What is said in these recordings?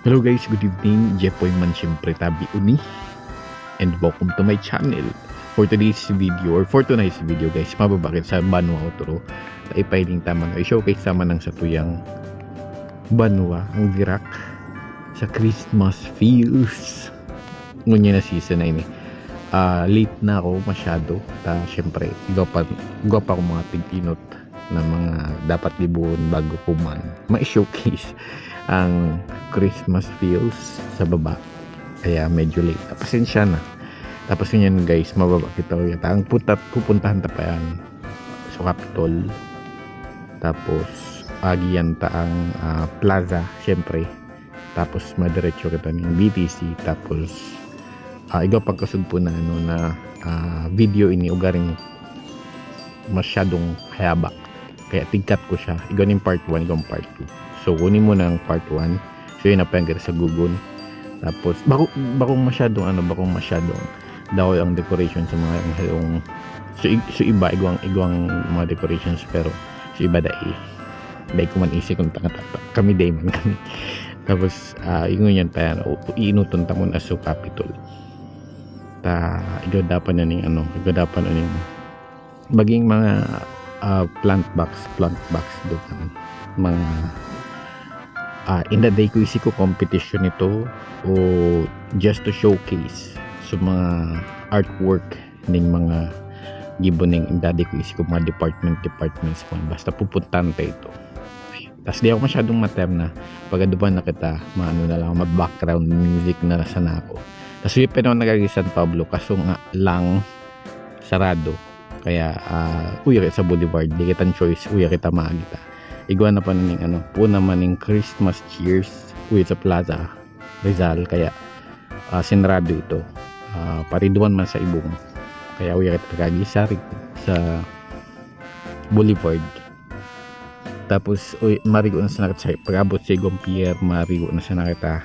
Hello guys, good evening. Jepoy man siyempre tabi uni. And welcome to my channel. For tonight's video guys, mababakit sa Banwa Outro. Ipailing tama na i-showcase sama ng satuyang Banwa, ang Virac sa Christmas feels. Ngunya na season na ini. Late na ako masyado. Siyempre, gawa pa ako mga tig-inot na mga dapat libuon bago ko man ma-showcase ang Christmas feels sa baba, kaya medyo late. Pasensya na. Tapos yun guys, mababa kita ulit ang pupuntahan ta pa yan sa Capitol. Tapos agiyan ta ang plaza syempre. Tapos madiretso kita ng BTC. Tapos igaw pagkasud po na video ini ugaring masyadong hayaba, kaya tingkat ko siya. Igaw ng part 1, igaw part 2. So kunin mo ng part 1. So yun napanggar sa Google. Tapos bakong masyadong daw ang decoration sa mga yung so iba igwang mga decorations, pero so iba dai ko man isip kung kami day man kami. Tapos ingon yan pa yan iinuton ta mo na sa Capitol. Igaw dapan na ning maging mga plant box doon mga in the day ko isiko competition ito o just to showcase so mga artwork ning mga giboning in the day ko isiko mga departments man basta pupuntan ta ito. Tas di ako masyadong matem na pagaduban na kita maano na lang mag-background music na sana ako. Tas yung pa naman San Pablo kaso nga lang sarado, kaya uya sa Boulevard di kita choice, uya kita maagita igwa na pa ning po naman ng Christmas cheers sa Plaza Rizal, kaya sinrado ito pariduan man sa ibong, kaya uya kita kagisari sa Boulevard. Tapos marigo na sa nakita sa pag-abot sa Gompier, marigo na sa nakita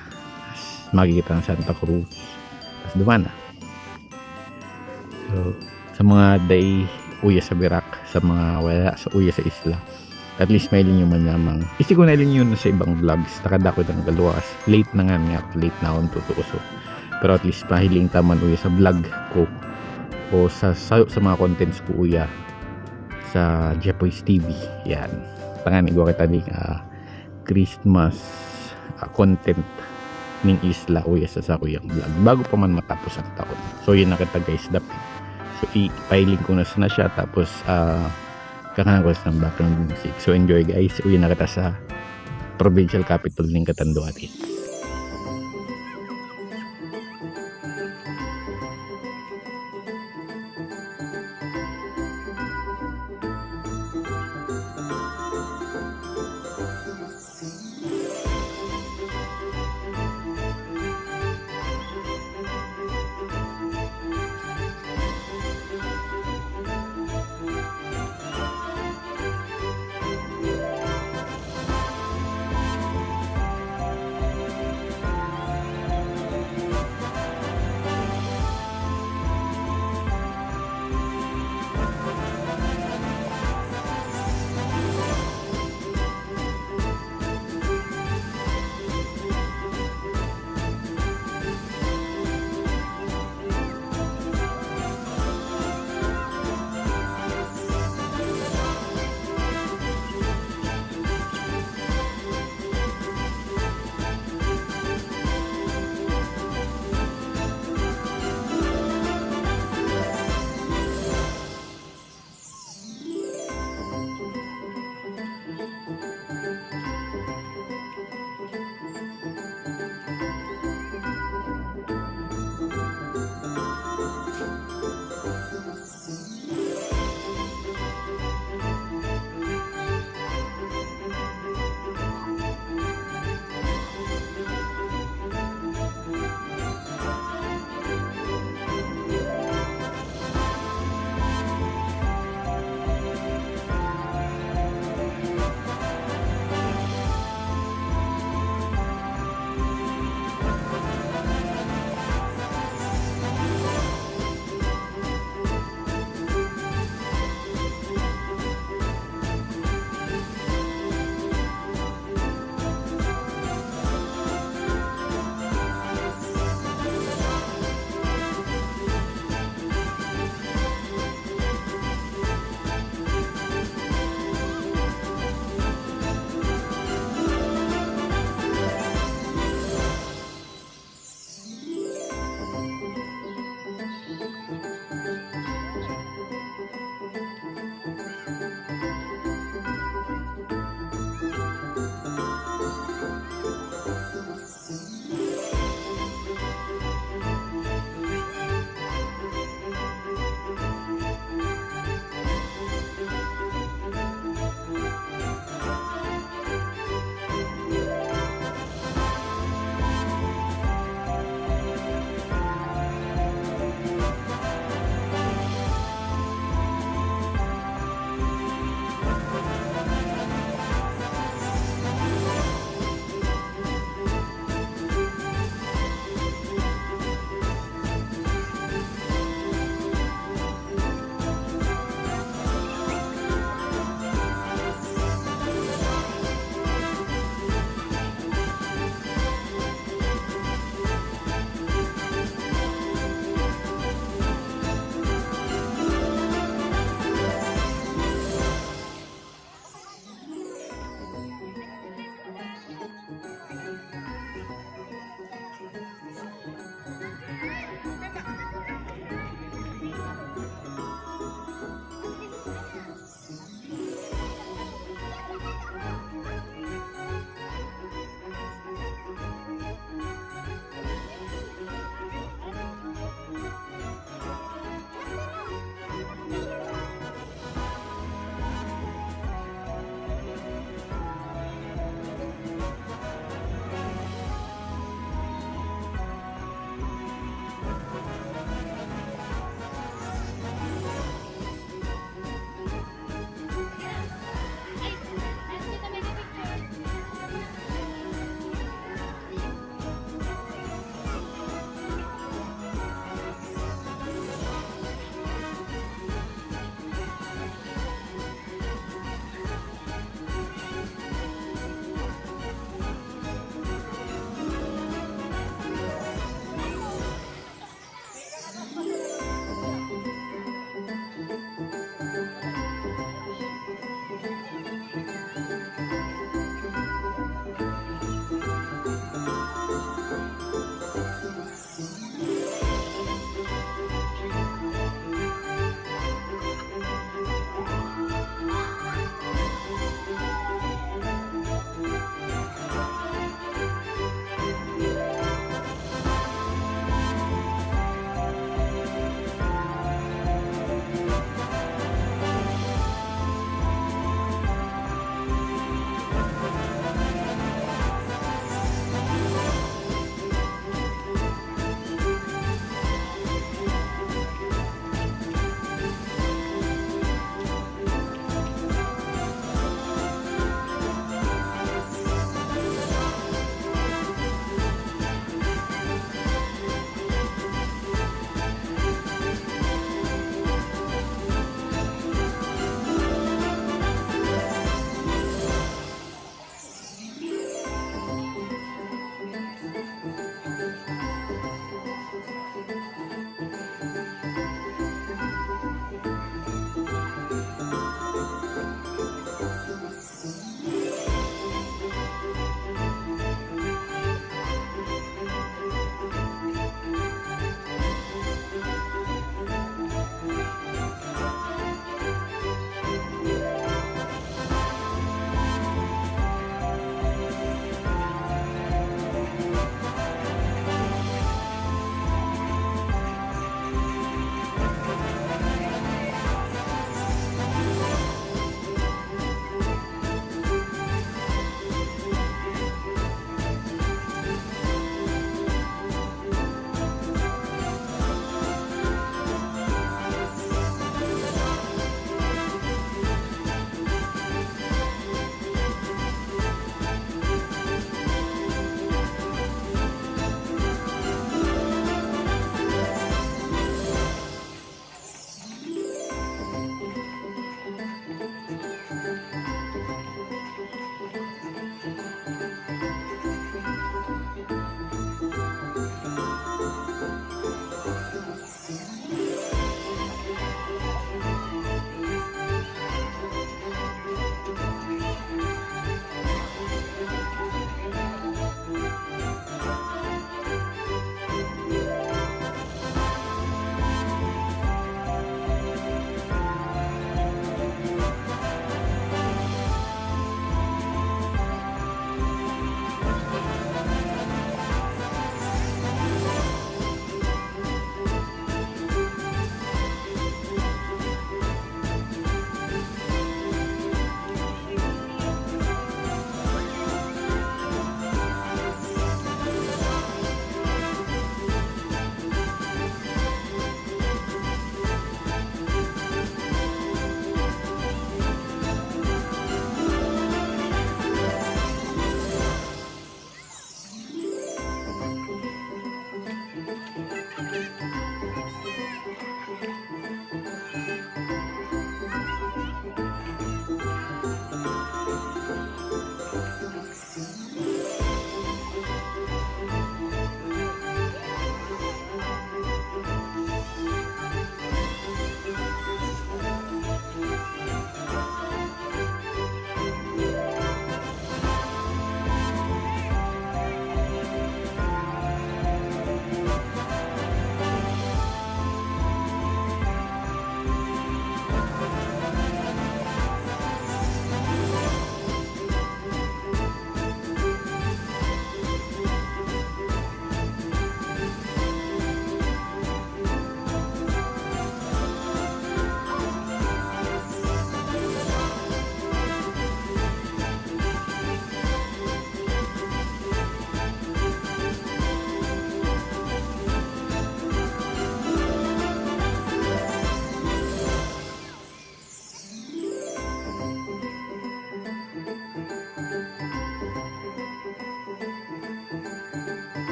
makikita ng Santa Cruz. Tapos duman na. So sa mga day uya sa Virac, sa mga wala sa uya sa isla, at least may linyo man lamang isi ko na linyo na sa ibang vlogs nakadako ng galuwas. Late na late na akong tutuuso, pero at least mahiling taman uya sa vlog ko o sa mga contents ko uya sa Jepoy's TV. Yan tangan igwa kita ning Christmas content ning isla uya sa kuyang vlog bago pa man matapos ang taon. So yun na kita guys dapit. So i-filing ko na sana siya, tapos kakanawas ng background music. So enjoy guys. Uwi na kita sa provincial capital ng Catanduanes.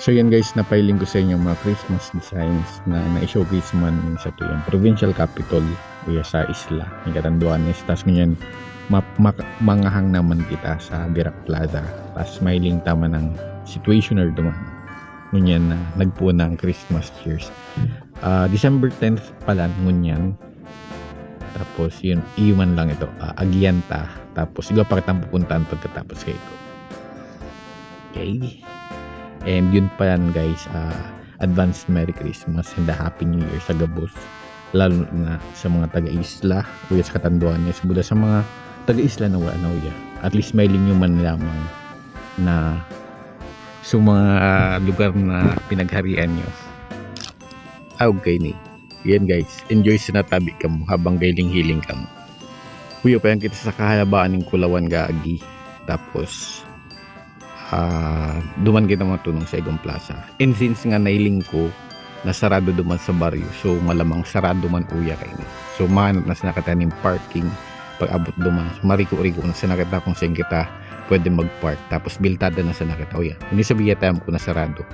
So yan guys, napailing ko sa inyo mga Christmas designs na na-showcase man sa to yung provincial capital o sa isla ng Catanduanes. Tapos ganyan mangahang naman kita sa Virac Plaza. Tapos mailing tama ng situationer duman. Ngunyan na nagpo ng Christmas cheers. December 10th pala ngunyan. Tapos yun, iwan lang ito. Agyanta. Tapos siguro pakitang pupuntahan pagkatapos kayo ito. Okay. And yun pa yan guys, advance Merry Christmas and a Happy New Year sa Gabos, lalo na sa mga taga-isla o sa Catanduanes, buda sa mga taga-isla na wala na uya, at least mailing nyo man lamang na sa mga lugar na pinagharian nyo. Okay ni yan guys, enjoy sa natabi ka mo habang gailing-hiling ka mo. Kuya pa yan kita sa kahalabaan ng Kulawan Gaagi. Tapos duman kita matunong sa Igong Plaza. And since nga nailing ko nasarado duman sa baryo, so malamang sarado man uya kayo. So mahanap na sa nakatanim parking pag abot duman. So mariko-riko na sa nakita kung saan kita pwede mag-park. Tapos biltada na sa nakita uya. Hindi sabihin tayo ko nasarado.